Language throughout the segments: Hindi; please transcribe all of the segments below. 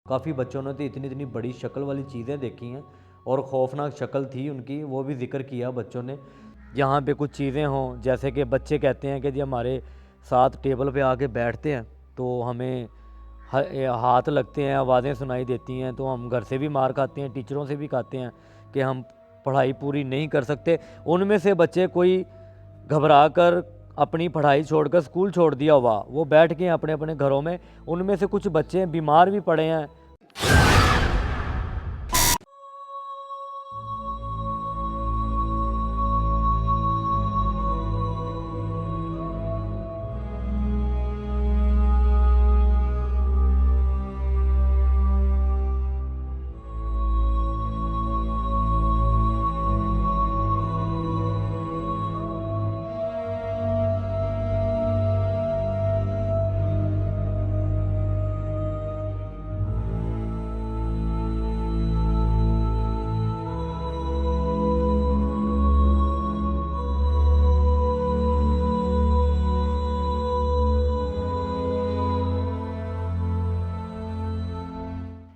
काफ़ी बच्चों ने तो इतनी इतनी बड़ी शक्ल वाली चीज़ें देखी हैं और खौफनाक शक्ल थी उनकी, वो भी ज़िक्र किया बच्चों ने। यहाँ पे कुछ चीज़ें हों, जैसे कि बच्चे कहते हैं कि जी हमारे साथ टेबल पे आके बैठते हैं तो हमें हाथ लगते हैं, आवाज़ें सुनाई देती हैं, तो हम घर से भी मार खाते हैं, टीचरों से भी खाते हैं कि हम पढ़ाई पूरी नहीं कर सकते। उनमें से बच्चे कोई घबरा कर अपनी पढ़ाई छोड़कर स्कूल छोड़ दिया हुआ, वो बैठ गए अपने अपने घरों में। उनमें से कुछ बच्चे बीमार भी पड़े हैं।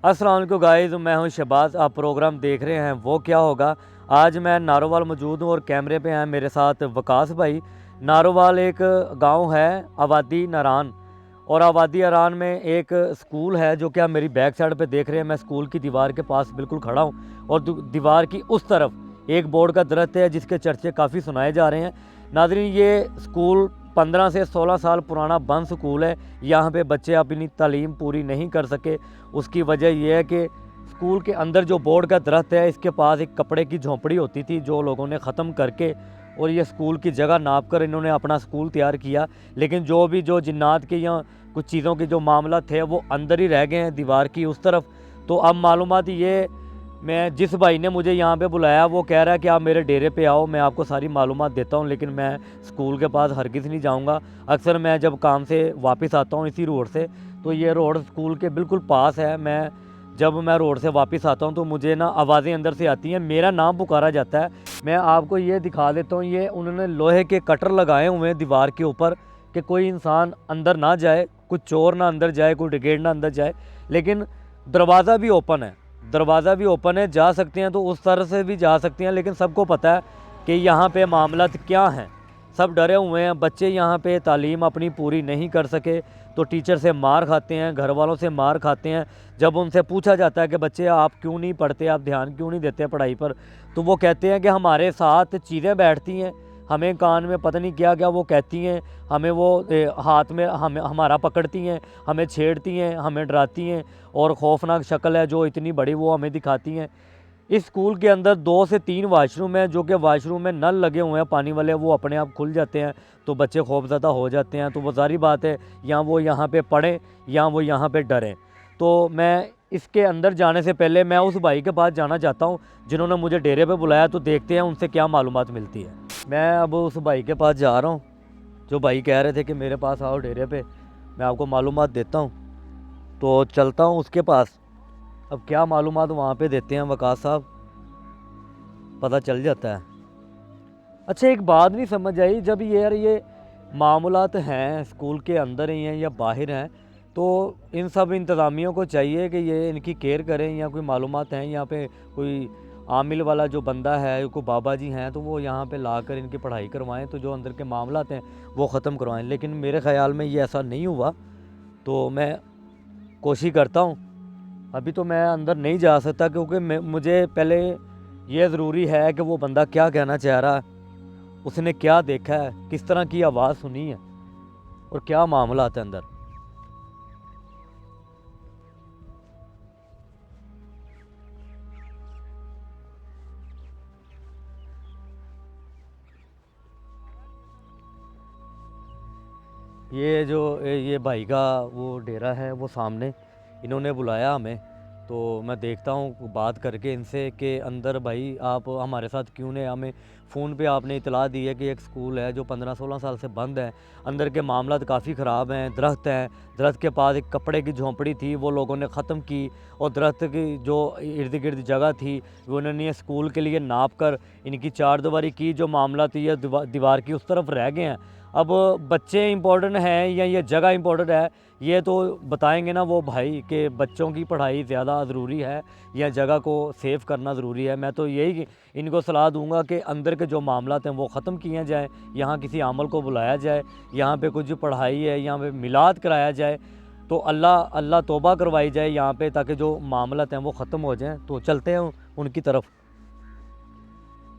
अस्सलाम वालेकुम गाइस, मैं हूं शहबाज। आप प्रोग्राम देख रहे हैं वो क्या होगा। आज मैं नारोवाल मौजूद हूं और कैमरे पे हैं मेरे साथ वकास भाई। नारोवाल एक गांव है आबादी नारान, और आबादी नारान में एक स्कूल है जो कि आप मेरी बैक साइड पे देख रहे हैं। मैं स्कूल की दीवार के पास बिल्कुल खड़ा हूं और दीवार की उस तरफ एक बोर्ड का दरख्त है जिसके चर्चे काफ़ी सुनाए जा रहे हैं। नाज़रीन, ये स्कूल 15 से 16 साल पुराना बंद स्कूल है। यहाँ पे बच्चे अपनी तालीम पूरी नहीं कर सके। उसकी वजह यह है कि स्कूल के अंदर जो बोर्ड का दरख्त है, इसके पास एक कपड़े की झोंपड़ी होती थी जो लोगों ने ख़त्म करके और ये स्कूल की जगह नाप कर इन्होंने अपना स्कूल तैयार किया। लेकिन जो जिन्नात के या कुछ चीज़ों के जो मामला थे वो अंदर ही रह गए हैं दीवार की उस तरफ। तो अब मालूमात ये, मैं जिस भाई ने मुझे यहाँ पे बुलाया वो कह रहा है कि आप मेरे डेरे पे आओ, मैं आपको सारी मालूमात देता हूँ, लेकिन मैं स्कूल के पास हरगिज़ नहीं जाऊँगा। अक्सर मैं जब काम से वापस आता हूँ इसी रोड से, तो ये रोड स्कूल के बिल्कुल पास है। जब मैं रोड से वापस आता हूँ तो मुझे ना आवाज़ें अंदर से आती हैं, मेरा नाम पुकारा जाता है। मैं आपको ये दिखा देता हूँ, ये उन्होंने लोहे के कटर लगाए हुए हैं दीवार के ऊपर कि कोई इंसान अंदर ना जाए, कुछ चोर ना अंदर जाए, कोई डिगेड ना अंदर जाए। लेकिन दरवाज़ा भी ओपन है, दरवाज़ा भी ओपन है, जा सकते हैं तो उस तरह से भी जा सकते हैं। लेकिन सबको पता है कि यहाँ पे मामलात क्या हैं, सब डरे हुए हैं। बच्चे यहाँ पे तालीम अपनी पूरी नहीं कर सके तो टीचर से मार खाते हैं, घर वालों से मार खाते हैं। जब उनसे पूछा जाता है कि बच्चे आप क्यों नहीं पढ़ते, आप ध्यान क्यों नहीं देते पढ़ाई पर, तो वो कहते हैं कि हमारे साथ चीज़ें बैठती हैं, हमें कान में पता नहीं क्या क्या वो कहती हैं, हमें वो हाथ में हमारा पकड़ती हैं, हमें छेड़ती हैं, हमें डराती हैं, और खौफनाक शक्ल है जो इतनी बड़ी वो हमें दिखाती हैं। इस स्कूल के अंदर 2 से 3 वाशरूम हैं, जो कि वाशरूम में नल लगे हुए हैं पानी वाले, वो अपने आप खुल जाते हैं तो बच्चे खौफज़दा हो जाते हैं। तो वो ज़ाहिर बात है, या वो यहाँ पे पढ़ें या वो यहाँ पे डरें। तो मैं इसके अंदर जाने से पहले मैं उस भाई के पास जाना चाहता हूँ जिन्होंने मुझे डेरे पे बुलाया, तो देखते हैं उनसे क्या मालूमात मिलती है। मैं अब उस भाई के पास जा रहा हूँ जो भाई कह रहे थे कि मेरे पास आओ डेरे पे, मैं आपको मालूमात देता हूँ। तो चलता हूँ उसके पास। अब क्या मालूमात वहाँ पे देते हैं वकास साहब, पता चल जाता है। अच्छा, एक बात नहीं समझ आई, जब ये मामलात हैं स्कूल के अंदर ही हैं या बाहर हैं, तो इन सब इंतज़ामियों को चाहिए कि ये इनकी केयर करें, या कोई मालूमात हैं यहाँ पे, कोई आमिल वाला जो बंदा है, कोई बाबा जी हैं, तो वो यहाँ पे लाकर इनकी पढ़ाई करवाएं, तो जो अंदर के मामलात हैं वो ख़त्म करवाएं। लेकिन मेरे ख़्याल में ये ऐसा नहीं हुआ, तो मैं कोशिश करता हूँ। अभी तो मैं अंदर नहीं जा सकता क्योंकि मुझे पहले ये ज़रूरी है कि वो बंदा क्या कहना चाह रहा है, उसने क्या देखा है, किस तरह की आवाज़ सुनी है और क्या मामला आता है अंदर। ये भाई का वो डेरा है वो सामने, इन्होंने बुलाया हमें, तो मैं देखता हूँ बात करके इनसे कि अंदर भाई आप हमारे साथ क्यों नहीं। हमें फ़ोन पे आपने इतला दी है कि एक स्कूल है जो 15-16 साल से बंद है, अंदर के मामलात काफ़ी ख़राब हैं, दरख्त हैं, दरख्त के पास एक कपड़े की झोंपड़ी थी वो लोगों ने ख़त्म की, और दरख्त की जो इर्द गिर्द जगह थी वो उन्होंने स्कूल के लिए नाप कर इनकी चारदीवारी की। जो मामला थी ये दीवार की उस तरफ रह गए हैं। अब बच्चे इम्पोर्टेंट हैं या ये जगह इम्पोर्टेंट है, ये तो बताएंगे ना वो भाई कि बच्चों की पढ़ाई ज़्यादा ज़रूरी है या जगह को सेव करना ज़रूरी है। मैं तो यही इनको सलाह दूंगा कि अंदर के जो मामलात हैं वो ख़त्म किए जाए, यहाँ किसी अमल को बुलाया जाए, यहाँ पे कुछ पढ़ाई है, यहाँ पे मिलाद कराया जाए, तो अल्लाह तौबा करवाई जाए यहाँ पे, ताकि जो मामलात हैं वो ख़त्म हो जाएँ। तो चलते हैं उनकी तरफ।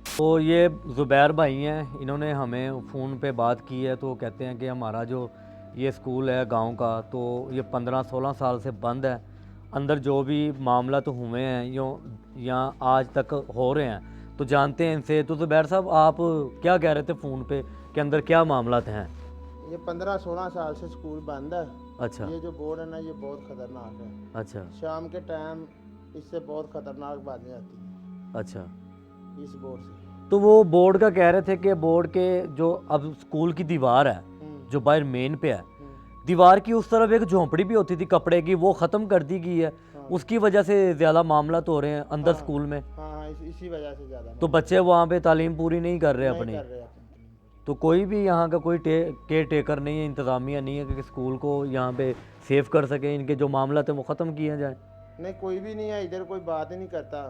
तो ये ज़ुबैर भाई हैं, इन्होंने हमें फ़ोन पे बात की है। तो कहते हैं कि हमारा जो ये स्कूल है गांव का, तो ये 15-16 साल से बंद है। अंदर जो भी मामला तो हुए हैं यो यहाँ आज तक हो रहे हैं, तो जानते हैं इनसे। तो ज़ुबैर साहब, आप क्या कह रहे थे फ़ोन पे कि अंदर क्या मामला हैं? ये 15-16 साल से स्कूल बंद है। अच्छा। ये जो बोर्ड है ना, ये बहुत ख़तरनाक है। अच्छा। शाम के टाइम इससे बहुत ख़तरनाक बातें आती हैं अच्छा। इस बोर्ड से। तो वो बोर्ड का कह रहे थे कि बोर्ड के जो अब स्कूल की दीवार है जो बाहर मेन पे है, दीवार की उस तरफ एक झोंपड़ी भी होती थी कपड़े की, वो ख़त्म कर दी गई है। हाँ। उसकी वजह से ज़्यादा मामला तो हो रहे हैं अंदर हाँ। स्कूल में। हाँ, इसी वजह से ज़्यादा तो बच्चे वहाँ पे तालीम पूरी नहीं कर रहे नहीं अपनी। कर रहे अपनी। तो कोई भी यहाँ का कोई केयर टेकर नहीं है, इंतज़ामिया नहीं है कि स्कूल को यहाँ पे सेव कर सके, इनके जो मामला थे वो ख़त्म किए जाए। नहीं, कोई भी नहीं है इधर, कोई बात ही नहीं करता।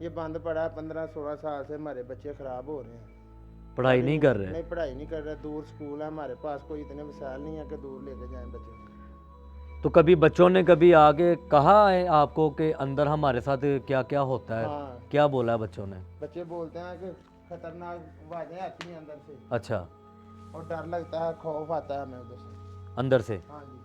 ये बंद पड़ा है 15-16 साल से। हमारे बच्चे ख़राब हो रहे हैं, पढ़ाई नहीं कर रहे। नहीं पढ़ाई नहीं कर रहे। दूर स्कूल है, हमारे पास कोई इतने वसाइल नहीं है कि दूर लेके जाएं बच्चों को। तो कभी बच्चों ने कभी आके कहा है आपको कि अंदर हमारे साथ क्या क्या होता है? हाँ। क्या बोला है बच्चों ने? बच्चे बोलते हैं कि खतरनाक आवाज़ें आती हैं अंदर से। अच्छा। और डर लगता है, खौफ आता है हमें उधर से, अंदर से। हाँ जी।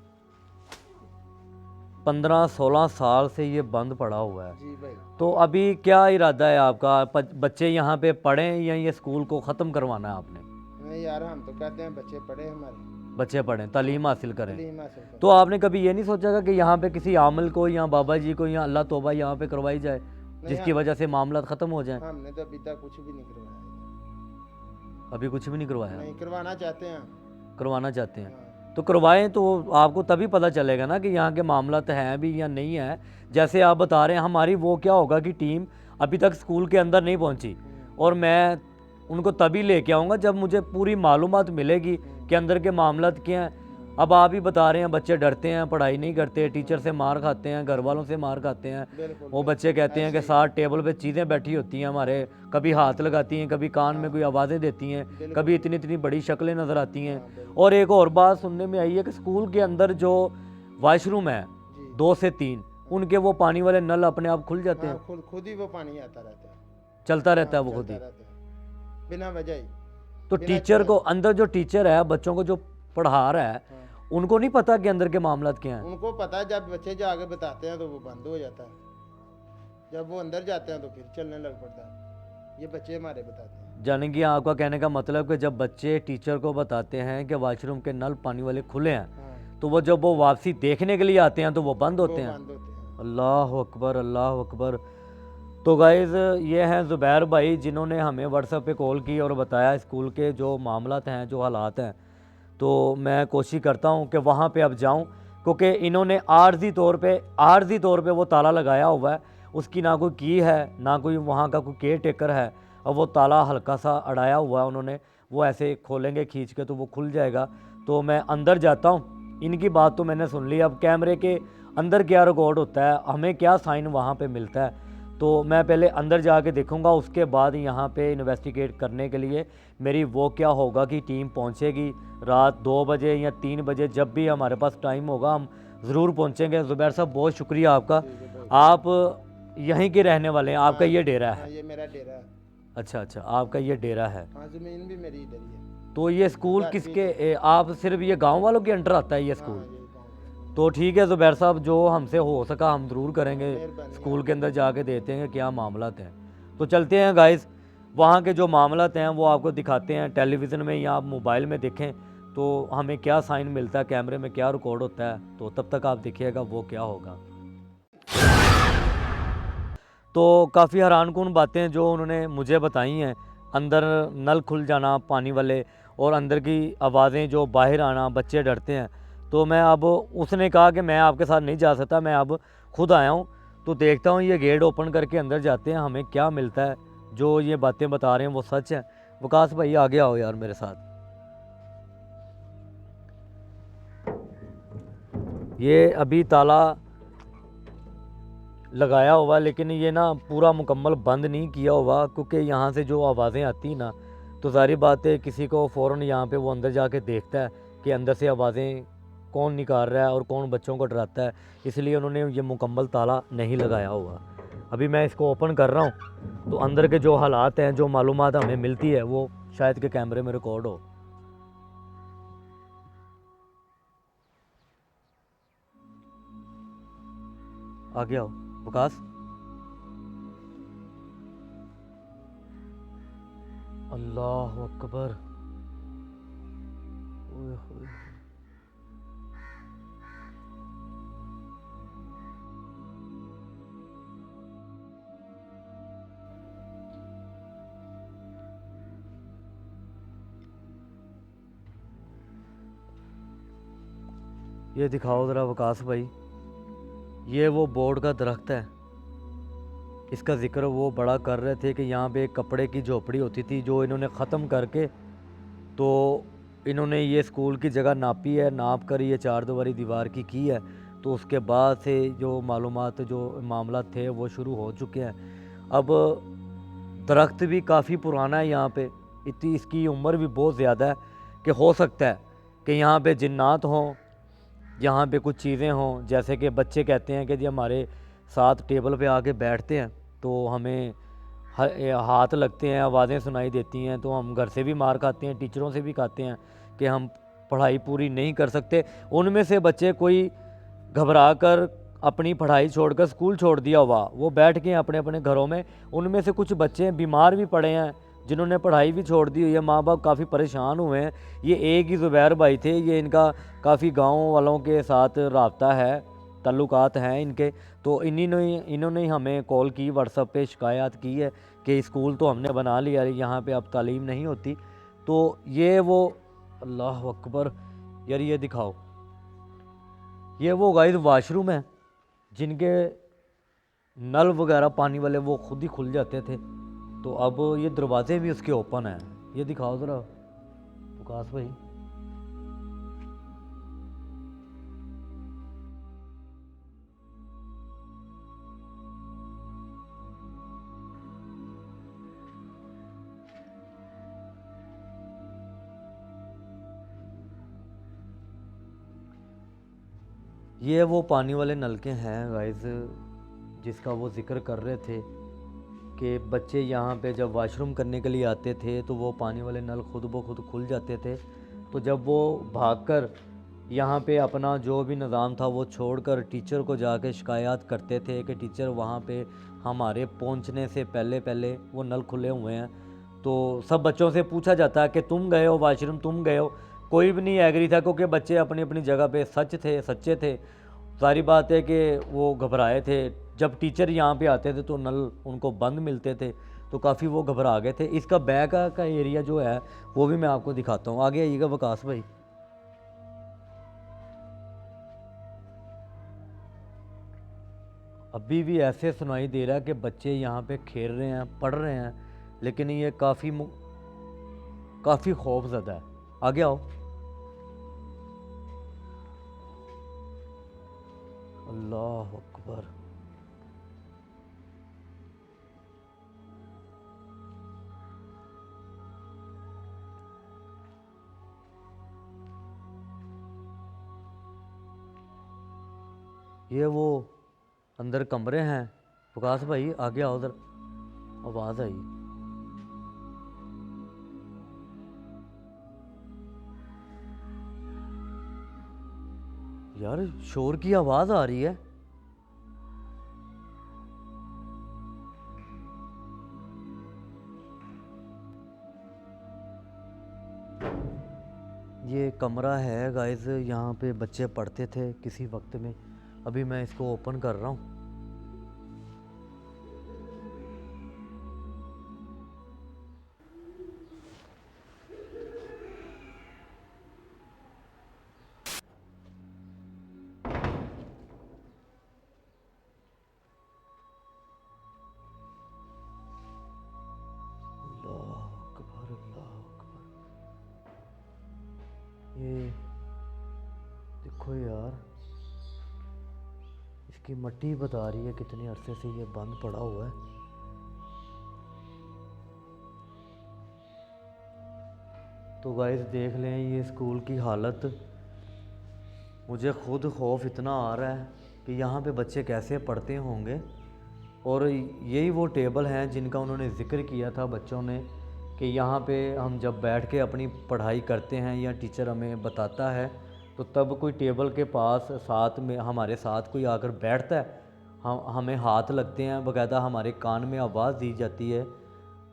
15-16 साल से ये बंद पड़ा हुआ है। जी भाई। तो अभी क्या इरादा है आपका? बच्चे यहाँ पे पढ़ें या ये स्कूल को ख़त्म करवाना है आपने? नहीं यार, हम तो कहते हैं बच्चे पढ़े, हमारे बच्चे पढ़ें, तालीम हासिल करें। तालीम हासिल करें। तो आपने कभी ये नहीं सोचा कि यहाँ पे किसी आमल को या बाबा जी को या अल्लाह तौबा यहाँ पे करवाई जाए, जिसकी वजह से मामला ख़त्म हो जाए? हमने तो अभी तक कुछ भी नहीं करवाया। अभी कुछ भी नहीं करवाया? नहीं करवाना चाहते हैं। करवाना चाहते हैं? हाँ। तो करवाएं, तो आपको तभी पता चलेगा ना कि यहाँ के मामला हैं भी या नहीं है। जैसे आप बता रहे हैं, हमारी वो क्या होगा कि टीम अभी तक स्कूल के अंदर नहीं पहुँची, और मैं उनको तभी लेके आऊँगा जब मुझे पूरी मालूमात मिलेगी कि अंदर के मामला क्या हैं। अब आप ही बता रहे हैं बच्चे डरते हैं, पढ़ाई नहीं करते, टीचर से मार खाते हैं, घर वालों से मार खाते हैं। वो बच्चे कहते हैं कि साथ टेबल पे चीज़ें बैठी होती हैं हमारे, कभी हाथ लगाती हैं, कभी कान में कोई आवाज़ें देती हैं, कभी इतनी इतनी बड़ी शक्लें नज़र आती हैं। और एक और बात सुनने में आई है कि स्कूल के अंदर जो वॉशरूम है 2 से 3, उनके वो पानी वाले नल अपने आप खुल जाते हैं। खुद ही वो पानी आता रहता है, चलता रहता है वो खुद ही, बिना वजह ही। तो टीचर को, अंदर जो टीचर है बच्चों को जो पढ़ा रहा है, उनको नहीं पता कि अंदर के मामला क्या हैं? उनको पता है, जब बच्चे जाके बताते हैं तो वो बंद हो जाता है। जब वो अंदर जाते हैं तो फिर चलने लग पड़ता है। ये बच्चे हमारे बताते हैं। जाने कि आपका कहने का मतलब कि जब बच्चे टीचर को बताते हैं कि वॉशरूम के नल पानी वाले खुले हैं, तो वो जब वो वापसी देखने के लिए आते हैं तो वो बंद होते हैं। अल्लाह अकबर, अल्लाह अकबर। तो गाइज़, ये हैं ज़ुबैर भाई, जिन्होंने हमें व्हाट्सएप पे कॉल की और बताया स्कूल के जो मामलात हैं, जो हालात हैं। तो मैं कोशिश करता हूँ कि वहाँ पे अब जाऊँ, क्योंकि इन्होंने आर्जी तौर पे वो ताला लगाया हुआ है। उसकी ना कोई की है, ना कोई वहाँ का कोई केयर टेकर है, और वो ताला हल्का सा अड़ाया हुआ है उन्होंने। वो ऐसे खोलेंगे खींच के तो वो खुल जाएगा। तो मैं अंदर जाता हूँ। इनकी बात तो मैंने सुन ली, अब कैमरे के अंदर क्या रिकॉर्ड होता है, हमें क्या साइन वहाँ पे मिलता है, तो मैं पहले अंदर जाके देखूँगा। उसके बाद यहाँ पे इन्वेस्टिगेट करने के लिए मेरी वो क्या होगा कि टीम पहुँचेगी रात 2 बजे या 3 बजे, जब भी हमारे पास टाइम होगा हम ज़रूर पहुँचेंगे। ज़ुबैर साहब, बहुत शुक्रिया आपका। आप यहीं के रहने वाले हैं? आपका ये डेरा है? ये मेरा डेरा है। अच्छा अच्छा, आपका ये डेरा है। हाँ, ज़मीन भी मेरी इधर ही है। तो ये स्कूल किसके, आप सिर्फ ये गांव वालों के अंडर आता है ये स्कूल? तो ठीक है ज़ुबैर साहब, जो हमसे हो सका हम ज़रूर करेंगे, स्कूल के अंदर जाके देते हैं क्या मामलात हैं। तो चलते हैं गाइस, वहाँ के जो मामलात हैं वो आपको दिखाते हैं टेलीविज़न में या आप मोबाइल में देखें तो हमें क्या साइन मिलता है, कैमरे में क्या रिकॉर्ड होता है। तो तब तक आप देखिएगा वो क्या होगा। तो काफ़ी हैरानकुन बातें जो उन्होंने मुझे बताई हैं, अंदर नल खुल जाना पानी वाले, और अंदर की आवाज़ें जो बाहर आना, बच्चे डरते हैं। तो मैं अब, उसने कहा कि मैं आपके साथ नहीं जा सकता, मैं अब खुद आया हूँ। तो देखता हूँ ये गेट ओपन करके अंदर जाते हैं, हमें क्या मिलता है। जो ये बातें बता रहे हैं वो सच है। वकास भाई, आगे आओ यार मेरे साथ। ये अभी ताला लगाया हुआ, लेकिन ये ना पूरा मुकम्मल बंद नहीं किया हुआ, क्योंकि यहाँ से जो आवाज़ें आती ना, तो सारी बात है किसी को फ़ौरन यहाँ पे वो अंदर जाके देखता है कि अंदर से आवाज़ें कौन निकाल रहा है और कौन बच्चों को डराता है, इसलिए उन्होंने ये मुकम्मल ताला नहीं लगाया हुआ। अभी मैं इसको ओपन कर रहा हूँ, तो अंदर के जो हालात हैं, जो मालूमात हमें मिलती है, वो शायद के कैमरे में रिकॉर्ड हो। आगे आओ विकास। अल्लाह अकबर। ओए होए। ये दिखाओ ज़रा विकास भाई, ये वो बोर्ड का दरख्त है, इसका ज़िक्र वो बड़ा कर रहे थे कि यहाँ पे एक कपड़े की झोपड़ी होती थी जो इन्होंने ख़त्म करके, तो इन्होंने ये स्कूल की जगह नापी है, नाप कर ये 4 दीवारी दीवार की है। तो उसके बाद से जो मालूमात जो मामला थे वो शुरू हो चुके हैं। अब दरख्त भी काफ़ी पुराना है यहाँ पे, इतनी इसकी उम्र भी बहुत ज़्यादा है कि हो सकता है कि यहाँ पे जिन्नात हों, यहाँ पे कुछ चीज़ें हों, जैसे कि बच्चे कहते हैं कि जी हमारे साथ टेबल पे आके बैठते हैं तो हमें हाथ लगते हैं, आवाज़ें सुनाई देती हैं, तो हम घर से भी मार खाते हैं, टीचरों से भी खाते हैं कि हम पढ़ाई पूरी नहीं कर सकते। उनमें से बच्चे कोई घबरा कर अपनी पढ़ाई छोड़कर स्कूल छोड़ दिया हुआ, वो बैठ के अपने अपने घरों में। उनमें से कुछ बच्चे बीमार भी पड़े हैं, जिन्होंने पढ़ाई भी छोड़ दी हुई है, माँ बाप काफ़ी परेशान हुए हैं। ये एक ही ज़ुबैर भाई थे, ये इनका काफ़ी गाँव वालों के साथ रबता है, ताल्लुकात हैं इनके। तो इन्होंने ही हमें कॉल की, व्हाट्सएप पे शिकायत की है कि स्कूल तो हमने बना लिया, यहाँ पे अब तालीम नहीं होती। तो ये वो, अल्लाह अकबर। यार ये दिखाओ, ये वो गाइस वाशरूम है जिनके नल वगैरह पानी वाले वो खुद ही खुल जाते थे, तो अब ये दरवाजे भी उसके ओपन हैं। ये दिखाओ ज़रा विकास भाई। ये वो पानी वाले नलके हैं गाइस, जिसका वो ज़िक्र कर रहे थे कि बच्चे यहाँ पे जब वॉशरूम करने के लिए आते थे तो वो पानी वाले नल खुद ब खुद खुल जाते थे। तो जब वो भागकर यहाँ पे अपना जो भी निज़ाम था वो छोड़कर टीचर को जाके शिकायत करते थे कि टीचर वहाँ पे हमारे पहुँचने से पहले पहले वो नल खुले हुए हैं। तो सब बच्चों से पूछा जाता है कि तुम गए हो वॉशरूम, तुम गए हो, कोई भी नहीं एग्री था, क्योंकि बच्चे अपनी अपनी जगह पे सच्चे थे। सारी बात है कि वो घबराए थे, जब टीचर यहाँ पे आते थे तो नल उनको बंद मिलते थे, तो काफ़ी वो घबरा गए थे। इसका बैक का एरिया जो है वो भी मैं आपको दिखाता हूँ। आगे आइएगा विकास भाई। अभी भी ऐसे सुनाई दे रहा है कि बच्चे यहाँ पे खेल रहे हैं, पढ़ रहे हैं, लेकिन ये काफ़ी खौफज़दा है। आगे आओ। अल्लाह अकबर। ये वो अंदर कमरे हैं। विकास भाई आगे आओ उधर, आवाज़ आई। यार शोर की आवाज़ आ रही है। ये कमरा है गाइस, यहाँ पे बच्चे पढ़ते थे किसी वक्त में। अभी मैं इसको ओपन कर रहा हूँ। अल्लाह अकबर, अल्लाह अकबर। ये देखो यार, इसकी मट्टी बता रही है कितने अरसे से ये बंद पड़ा हुआ है। तो गाइस देख लें ये स्कूल की हालत, मुझे खुद खौफ इतना आ रहा है कि यहाँ पे बच्चे कैसे पढ़ते होंगे। और यही वो टेबल हैं जिनका उन्होंने ज़िक्र किया था बच्चों ने कि यहाँ पे हम जब बैठ के अपनी पढ़ाई करते हैं या टीचर हमें बताता है तो तब कोई टेबल के पास साथ में हमारे साथ कोई आकर बैठता है, हमें हाथ लगते हैं, बाकायदा हमारे कान में आवाज़ दी जाती है,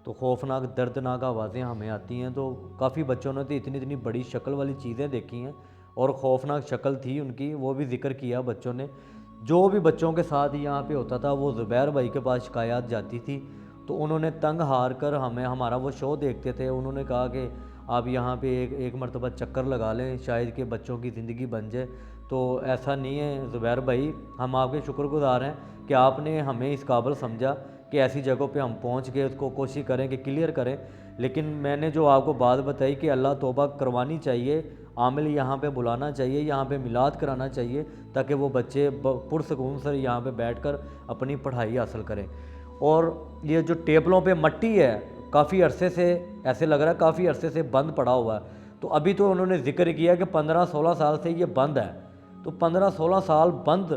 तो खौफनाक दर्दनाक आवाज़ें हमें आती हैं। तो काफ़ी बच्चों ने तो इतनी इतनी बड़ी शक्ल वाली चीज़ें देखी हैं और खौफनाक शक्ल थी उनकी, वो भी ज़िक्र किया बच्चों ने। जो भी बच्चों के साथ यहाँ पे होता था वो ज़ुबैर भाई के पास शिकायत जाती थी, तो उन्होंने तंग हार कर हमें, हमारा वो शो देखते थे, उन्होंने कहा कि आप यहाँ पे एक मरतबा चक्कर लगा लें, शायद कि बच्चों की ज़िंदगी बन जाए। तो ऐसा नहीं है ज़ुबैर भाई, हम आपके शुक्रगुज़ार हैं कि आपने हमें इस काबिल समझा कि ऐसी जगहों पे हम पहुँच गए, उसको कोशिश करें कि क्लियर करें। लेकिन मैंने जो आपको बात बताई कि अल्लाह तौबा करवानी चाहिए, आमिल यहाँ पे बुलाना चाहिए, यहाँ पे मिलाद कराना चाहिए ताकि वो बच्चे पुरसकून से यहाँ पे बैठकर अपनी पढ़ाई हासिल करें। और ये जो टेबलों पे मट्टी है काफ़ी अरसे से, ऐसे लग रहा है काफ़ी अरसे से बंद पड़ा हुआ है। तो अभी तो उन्होंने ज़िक्र किया कि 15-16 साल से ये बंद है, तो 15-16 साल बंद,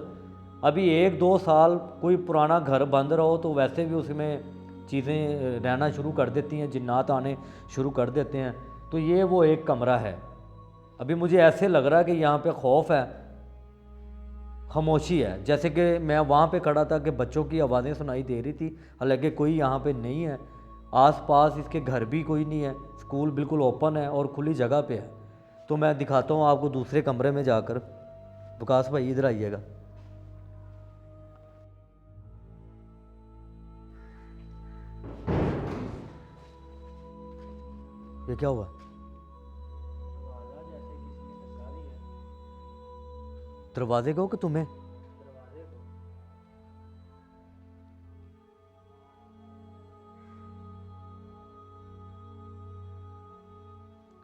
अभी 1-2 साल कोई पुराना घर बंद रहो तो वैसे भी उसमें चीज़ें रहना शुरू कर देती हैं, जिन्नात आने शुरू कर देते हैं। तो ये वो एक कमरा है, अभी मुझे ऐसे लग रहा है कि यहाँ पे खौफ है, खामोशी है, जैसे कि मैं वहाँ पे खड़ा था कि बच्चों की आवाज़ें सुनाई दे रही थी, हालांकि कोई यहाँ पे नहीं है, आसपास इसके घर भी कोई नहीं है, स्कूल बिल्कुल ओपन है और खुली जगह पे है। तो मैं दिखाता हूँ आपको दूसरे कमरे में जाकर। विकास भाई इधर आइएगा। ये क्या हुआ? दरवाजे को कि तुम्हें?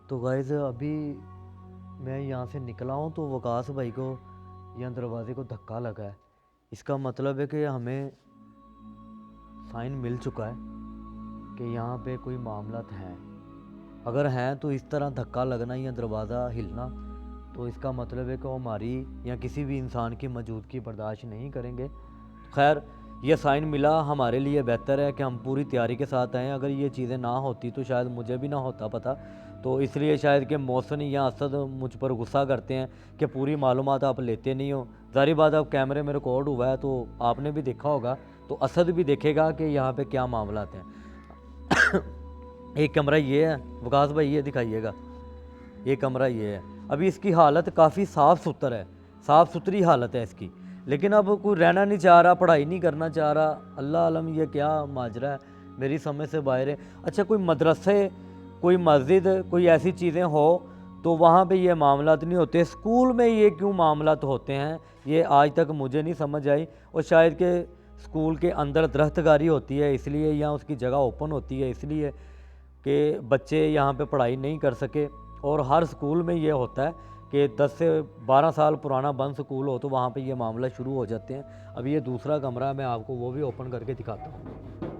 तो गाइस अभी मैं यहाँ से निकला हूँ तो वकास भाई को यहाँ दरवाजे को धक्का लगा है, इसका मतलब है कि हमें साइन मिल चुका है कि यहाँ पे कोई मामला है। अगर हैं तो इस तरह धक्का लगना या दरवाज़ा हिलना, तो इसका मतलब है कि वो हमारी या किसी भी इंसान की मौजूदगी बर्दाश्त नहीं करेंगे। खैर ये साइन मिला, हमारे लिए बेहतर है कि हम पूरी तैयारी के साथ आएँ। अगर ये चीज़ें ना होती तो शायद मुझे भी ना होता पता, तो इसलिए शायद कि मोहसिन या असद मुझ पर गुस्सा करते हैं कि पूरी मालूमात आप लेते नहीं हो। ज़ाहिर बात अब कैमरे में रिकॉर्ड हुआ है तो आपने भी देखा होगा, तो असद भी देखेगा कि यहाँ पे क्या मामला हैं। एक कमरा ये है, विकास भाई ये दिखाइएगा, ये कमरा ये है। अभी इसकी हालत काफ़ी साफ़ सुथरा है, साफ़ सुथरी हालत है इसकी, लेकिन अब कोई रहना नहीं चाह रहा, पढ़ाई नहीं करना चाह रहा। अल्लाह आलम ये क्या माजरा है, मेरी समझ से बाहर है। अच्छा कोई मदरसे, कोई मस्जिद, कोई ऐसी चीज़ें हो तो वहाँ पे ये मामलात नहीं होते, स्कूल में ये क्यों मामलात होते हैं ये आज तक मुझे नहीं समझ आई। और शायद कि स्कूल के अंदर दरख्तगारी होती है इसलिए, या उसकी जगह ओपन होती है इसलिए कि बच्चे यहाँ पे पढ़ाई नहीं कर सके। और हर स्कूल में ये होता है कि 10 से 12 साल पुराना बंद स्कूल हो तो वहाँ पे ये मामला शुरू हो जाते हैं। अब ये दूसरा कमरा मैं आपको वो भी ओपन करके दिखाता हूँ।